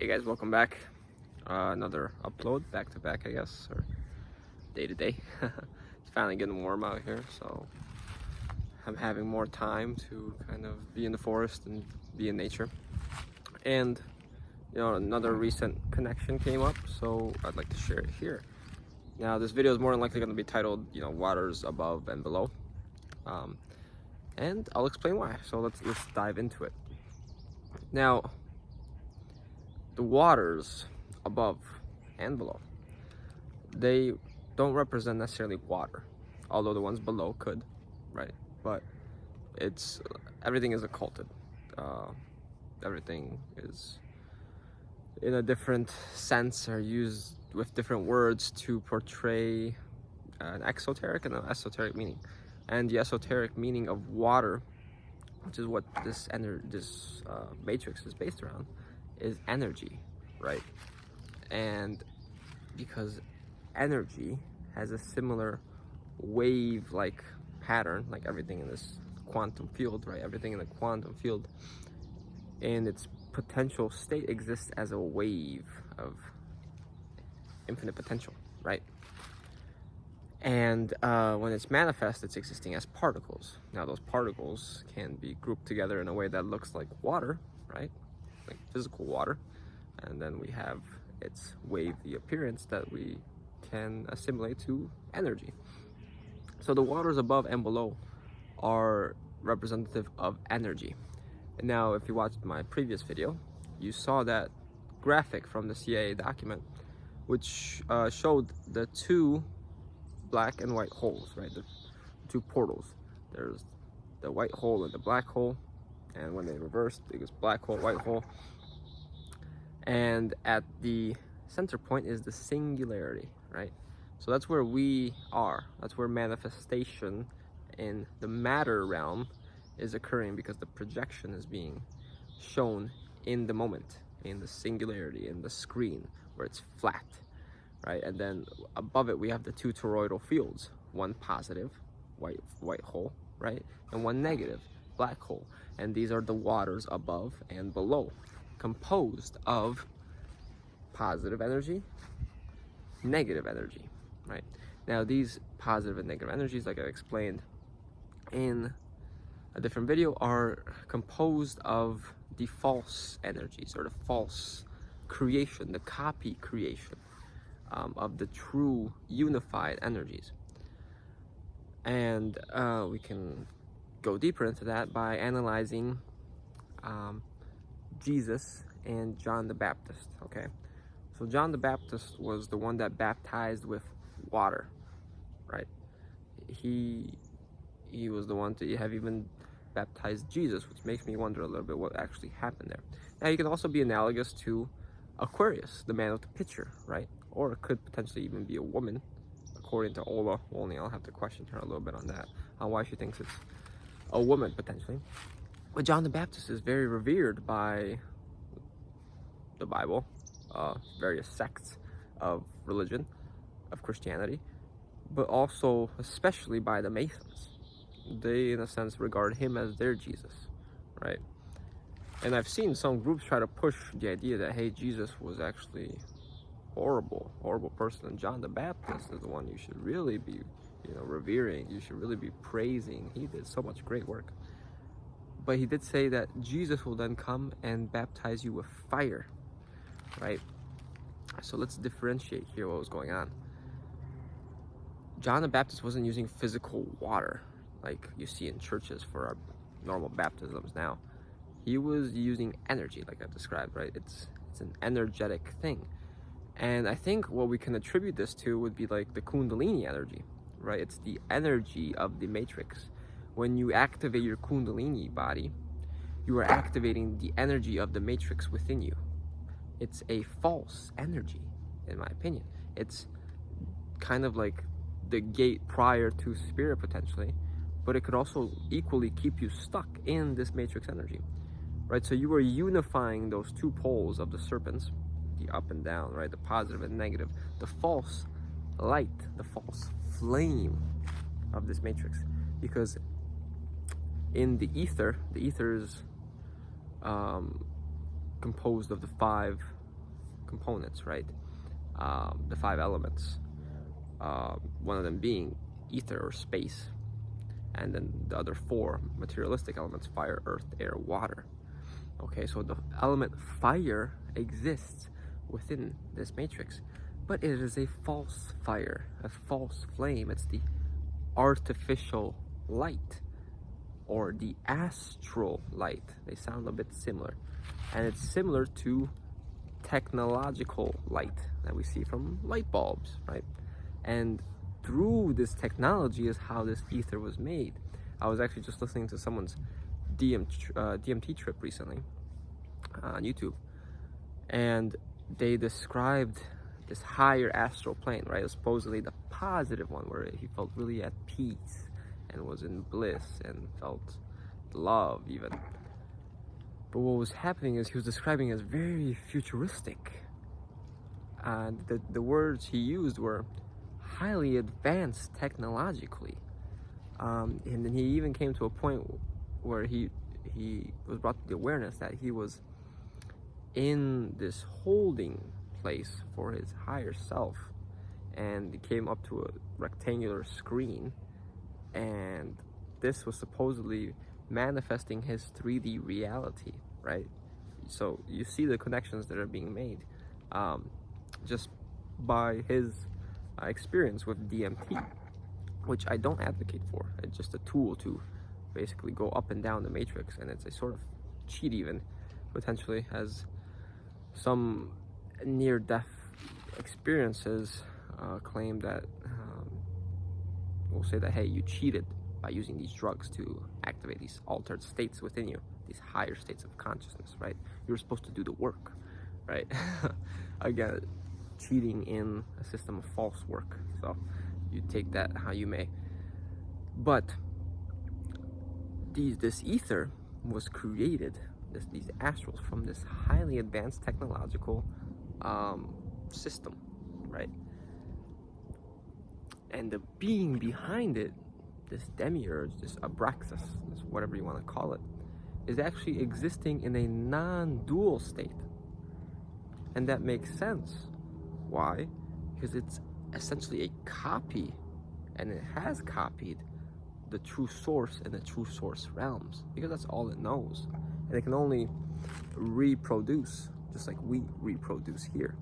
Hey guys, welcome back. Another upload, back to back, I guess, or day to day. It's finally getting warm out here, so I'm having more time to kind of be in the forest and be in nature. And another recent connection came up, so I'd like to share it here. Now, this video is more than likely going to be titled, waters above and below, and I'll explain why. So let's dive into it. Now, the waters above and below, they don't represent necessarily water, although the ones below could, right? But everything is occulted. Everything is in a different sense or used with different words to portray an exoteric and an esoteric meaning. And the esoteric meaning of water, which is what this matrix is based around, is energy, right? And because energy has a similar wave-like pattern, like everything in this quantum field, right? Everything in the quantum field in its potential state exists as a wave of infinite potential, right? And when it's manifest, it's existing as particles. Now, those particles can be grouped together in a way that looks like water, right? Like physical water. And then we have its wavy appearance that we can assimilate to energy. So the waters above and below are representative of energy. And now, if you watched my previous video, you saw that graphic from the CIA document, which showed the two black and white holes, right? The two portals. There's the white hole and the black hole, and when they reversed, it was black hole, white hole. And at the center point is the singularity, right? So that's where we are. That's where manifestation in the matter realm is occurring, because the projection is being shown in the moment, in the singularity, in the screen where it's flat, right? And then above it we have the two toroidal fields, one positive, white hole, right? And one negative, black hole. And these are the waters above and below, composed of positive energy, negative energy, right? Now, these positive and negative energies, like I explained in a different video, are composed of the false energies, or the false creation, the copy creation of the true unified energies. And we can go deeper into that by analyzing Jesus and John the Baptist, okay? So John the Baptist was the one that baptized with water, right? He was the one to have even baptized Jesus, which makes me wonder a little bit what actually happened there. Now, you can also be analogous to Aquarius, the man with the pitcher, right? Or it could potentially even be a woman, according to Ola. Only I'll have to question her a little bit on that, on why she thinks it's a woman, potentially. But John the Baptist is very revered by the Bible, various sects of religion, of Christianity, but also especially by the Masons. They, in a sense, regard him as their Jesus, right? And I've seen some groups try to push the idea that, hey, Jesus was actually horrible person, and John the Baptist is the one you should really be, revering. You should really be praising. He did so much great work. But he did say that Jesus will then come and baptize you with fire, right? So let's differentiate here what was going on. John the Baptist wasn't using physical water like you see in churches for our normal baptisms now. He was using energy, like I've described, right? It's an energetic thing. And I think what we can attribute this to would be like the Kundalini energy, right? It's the energy of the matrix. When you activate your Kundalini body, you are activating the energy of the matrix within you. It's a false energy, in my opinion. It's kind of like the gate prior to spirit, potentially, but it could also equally keep you stuck in this matrix energy, right? So you are unifying those two poles of the serpents, the up and down, right? The positive and negative, the false light, the false flame of this matrix. Because in the ether is composed of the 5 components, right? The 5 elements. One of them being ether or space, and then the other 4 materialistic elements: fire, earth, air, water. Okay, so the element fire exists within this matrix, but it is a false fire, a false flame. It's the artificial light, or the astral light. They sound a bit similar, and it's similar to technological light that we see from light bulbs, right? And through this technology is how this ether was made. I was actually just listening to someone's DMT trip recently on YouTube, and they described this higher astral plane, right? Supposedly the positive one, where he felt really at peace and was in bliss and felt love even. But what was happening is he was describing it as very futuristic. And the words he used were highly advanced technologically. And then he even came to a point where he was brought to the awareness that he was in this holding place for his higher self. And he came up to a rectangular screen, and this was supposedly manifesting his 3D reality, right? So you see the connections that are being made just by his experience with DMT, which I don't advocate for. It's just a tool to basically go up and down the matrix, and it's a sort of cheat even, potentially, as some near-death experiences claim that will say that, hey, you cheated by using these drugs to activate these altered states within you, these higher states of consciousness, right? You're supposed to do the work, right? Again, cheating in a system of false work. So you take that how you may. But this ether was created, these astrals, from this highly advanced technological system, right? And the being behind it, this demiurge, this Abraxas, this whatever you want to call it, is actually existing in a non-dual state. And that makes sense. Why? Because it's essentially a copy, and it has copied the true source and the true source realms, because that's all it knows. And it can only reproduce, just like we reproduce here.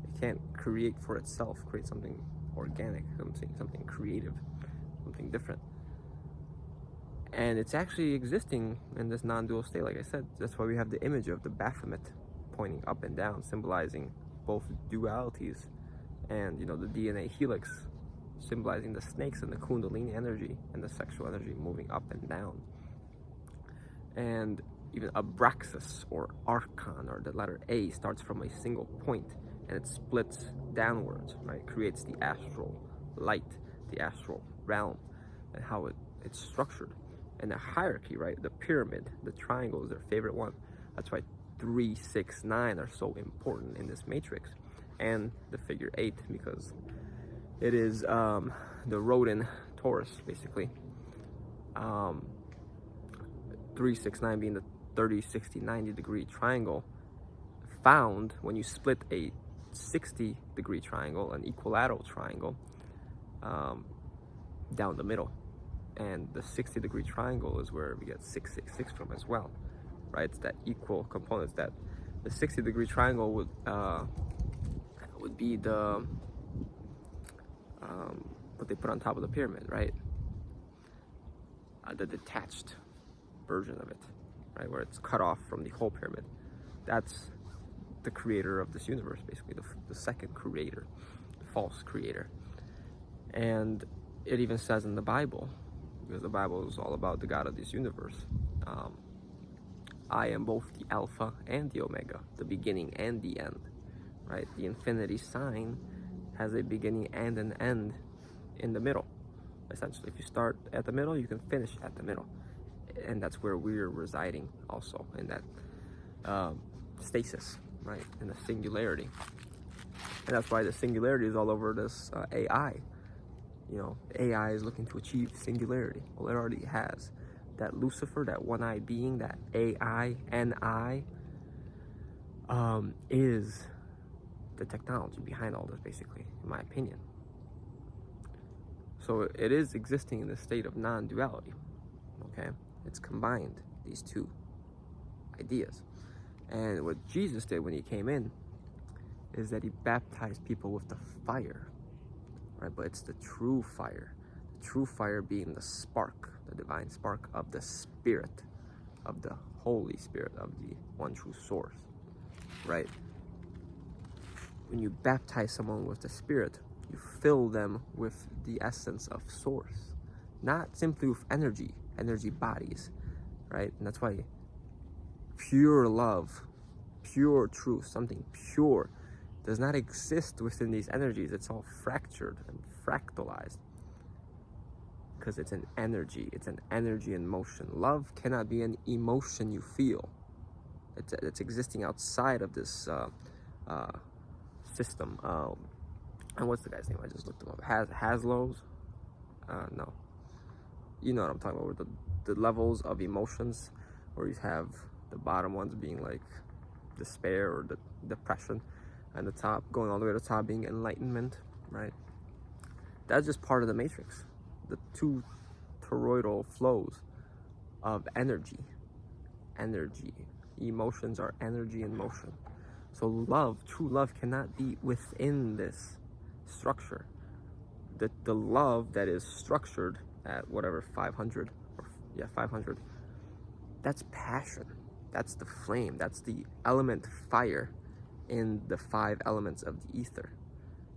It can't create for itself, create something organic, something creative, something different. And it's actually existing in this non-dual state, like I said. That's why we have the image of the Baphomet pointing up and down, symbolizing both dualities, and the DNA helix symbolizing the snakes and the Kundalini energy and the sexual energy moving up and down. And even Abraxas, or Archon, or the letter A, starts from a single point, and it splits downwards, right? Creates the astral light, the astral realm, and how it's structured. And the hierarchy, right? The pyramid, the triangle is their favorite one. That's why 3, 6, 9 are so important in this matrix. And the figure 8, because it is the rodent Taurus, basically. 3, 6, 9 being the 30, 60, 90 degree triangle found when you split a 60 degree triangle, an equilateral triangle, down the middle. And the 60 degree triangle is where we get 666 from as well, right? It's that equal components. That the 60 degree triangle would be the what they put on top of the pyramid, right? The detached version of it, right, where it's cut off from the whole pyramid. That's the creator of this universe, basically, the second creator, the false creator. And it even says in the Bible, because the Bible is all about the God of this universe, I am both the Alpha and the Omega, the beginning and the end, right? The infinity sign has a beginning and an end in the middle. Essentially, if you start at the middle, you can finish at the middle. And that's where we're residing also, in that stasis, right? In the singularity. And that's why the singularity is all over this AI. AI is looking to achieve singularity. Well, it already has. That Lucifer, that one-eyed being, that AI, N-I, is the technology behind all this, basically, in my opinion. So it is existing in the state of non-duality, okay? It's combined, these two ideas. And what Jesus did when he came in is that he baptized people with the fire, right? But it's the true fire. The true fire being the spark, the divine spark of the Spirit, of the Holy Spirit, of the one true source, right? When you baptize someone with the Spirit, you fill them with the essence of source, not simply with energy bodies, right? And that's why pure love, pure truth, something pure, does not exist within these energies. It's all fractured and fractalized because it's an energy. It's an energy in motion. Love cannot be an emotion you feel. It's existing outside of this system. And what's the guy's name? I just looked him up. Haslow's? No. You know what I'm talking about, with the levels of emotions, where you have the bottom ones being like despair or the depression, and the top, going all the way to the top, being enlightenment, right? That's just part of the matrix. The two toroidal flows of energy. Emotions are energy in motion. So love, true love, cannot be within this structure. The love that is structured at whatever 500, 500, that's passion. That's the flame. That's the element fire in the 5 elements of the ether,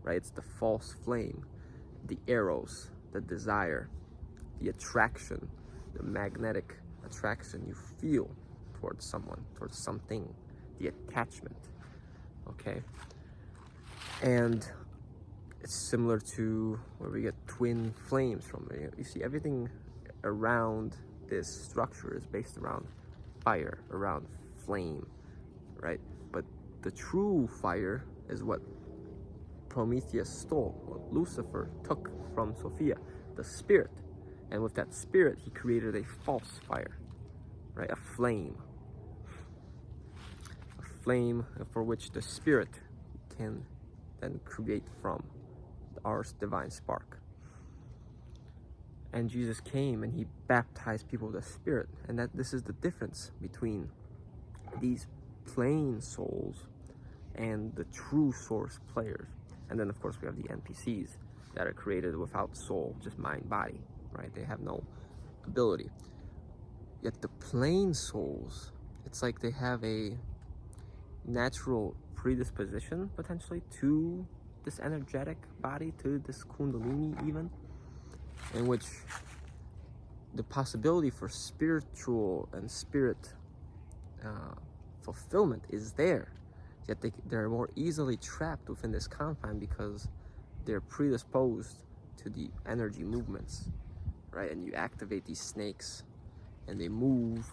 right? It's the false flame, the eros, the desire, the attraction, the magnetic attraction you feel towards someone, towards something, the attachment, okay? And it's similar to where we get twin flames from. You see, everything around this structure is based around fire, around flame, right? But the true fire is what Prometheus stole, what Lucifer took from Sophia, the spirit. And with that spirit, he created a false fire, right? A flame for which the spirit can then create from our divine spark. And Jesus came and he baptized people with the Spirit, and that this is the difference between these plain souls and the true source players. And then of course we have the NPCs that are created without soul, just mind, body, right? They have no ability. Yet the plain souls, it's like they have a natural predisposition potentially to this energetic body, to this kundalini even, in which the possibility for spiritual and spirit fulfillment is there. Yet they're more easily trapped within this confine because they're predisposed to the energy movements, right? And you activate these snakes and they move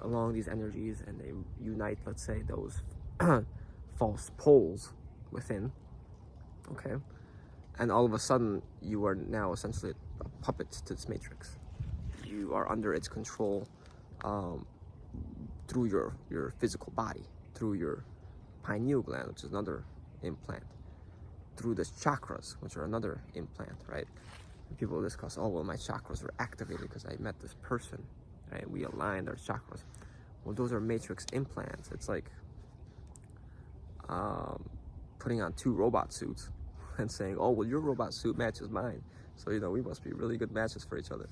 along these energies and they unite, let's say, those false poles within, okay? And all of a sudden, you are now essentially a puppet to this matrix. You are under its control through your physical body, through your pineal gland, which is another implant, through the chakras, which are another implant, right? And people discuss, oh, well, my chakras were activated because I met this person, right? We aligned our chakras. Well, those are matrix implants. It's like putting on 2 robot suits and saying, oh, well, your robot suit matches mine, so, you know, we must be really good matches for each other.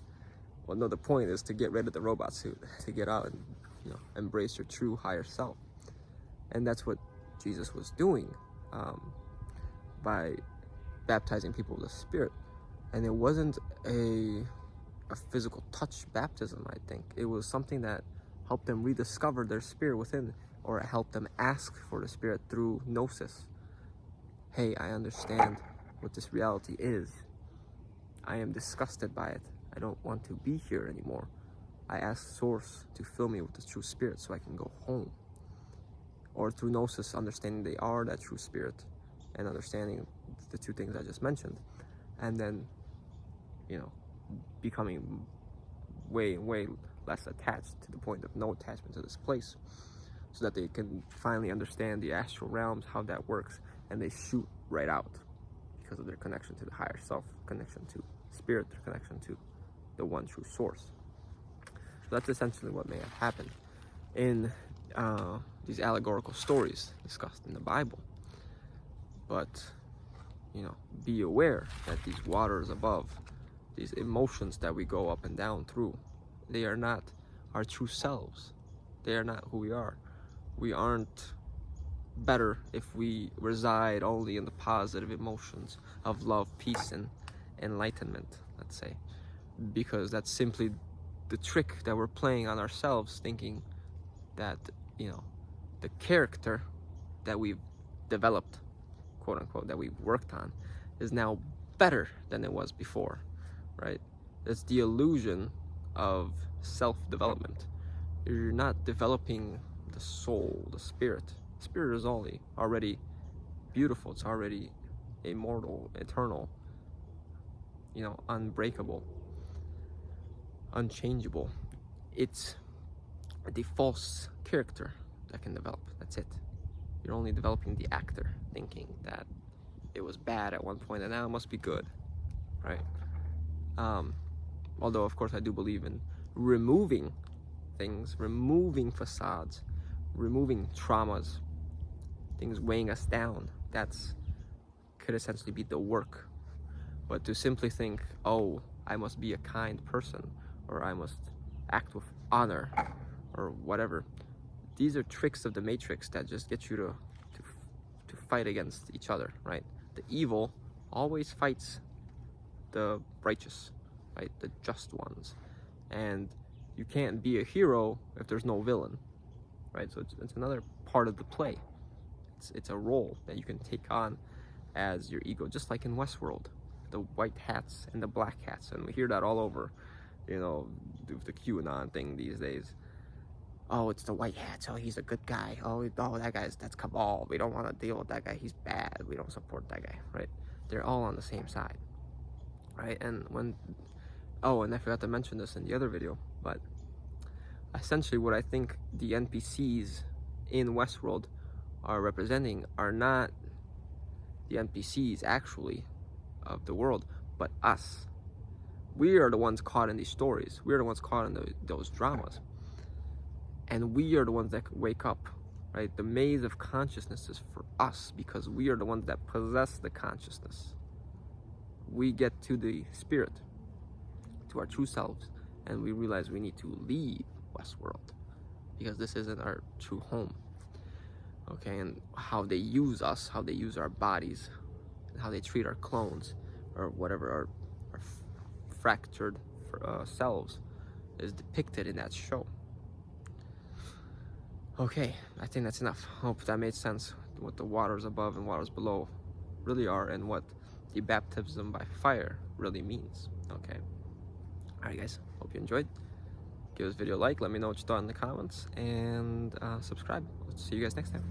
Well, no, the point is to get rid of the robot suit, to get out and, you know, embrace your true higher self. And that's what Jesus was doing by baptizing people with the Spirit. And it wasn't a physical touch baptism, I think. It was something that helped them rediscover their spirit within, or helped them ask for the Spirit through gnosis. Hey, I understand what this reality is. I am disgusted by it. I don't want to be here anymore. I ask Source to fill me with the true Spirit so I can go home. Or through gnosis, understanding they are that true Spirit and understanding the 2 things I just mentioned. And then, you know, becoming way less attached, to the point of no attachment to this place, so that they can finally understand the astral realms, how that works, and they shoot right out because of their connection to the higher self, connection to spirit, their connection to the one true source. So that's essentially what may have happened in these allegorical stories discussed in the Bible. But, you know, be aware that these waters above, these emotions that we go up and down through, they are not our true selves. They are not who we are. We aren't better if we reside only in the positive emotions of love, peace, and enlightenment, let's say, because that's simply the trick that we're playing on ourselves, thinking that, you know, the character that we've developed, quote unquote, that we've worked on, is now better than it was before, right? It's the illusion of self-development. You're not developing the soul, the spirit. Spirit is already beautiful. It's already immortal, eternal, you know, unbreakable, unchangeable. It's the false character that can develop. That's it. You're only developing the actor, thinking that it was bad at one point and now it must be good, right? Although, of course, I do believe in removing things, removing facades, removing traumas, things weighing us down. That's could essentially be the work. But to simply think, oh, I must be a kind person, or I must act with honor, or whatever, these are tricks of the Matrix that just get you to fight against each other, right? The evil always fights the righteous, right? The just ones. And you can't be a hero if there's no villain, right? So it's another part of the play. It's a role that you can take on as your ego, just like in Westworld, the white hats and the black hats, and we hear that all over, you know, the QAnon thing these days. Oh, it's the white hats. Oh, he's a good guy. Oh, that's cabal. We don't want to deal with that guy. He's bad. We don't support that guy, right? They're all on the same side, right? And and I forgot to mention this in the other video, but essentially what I think the NPCs in Westworld are representing are not the NPCs actually of the world, but us. We are the ones caught in these stories. We are the ones caught in those dramas. And we are the ones that wake up, right? The maze of consciousness is for us because we are the ones that possess the consciousness. We get to the spirit, to our true selves, and we realize we need to leave Westworld because this isn't our true home. Okay, and how they use us, how they use our bodies, and how they treat our clones, or whatever, our fractured selves, is depicted in that show. Okay, I think that's enough. Hope that made sense, what the waters above and waters below really are, and what the baptism by fire really means. Okay, alright guys, hope you enjoyed. Give this video a like, let me know what you thought in the comments, and subscribe. Let's see you guys next time.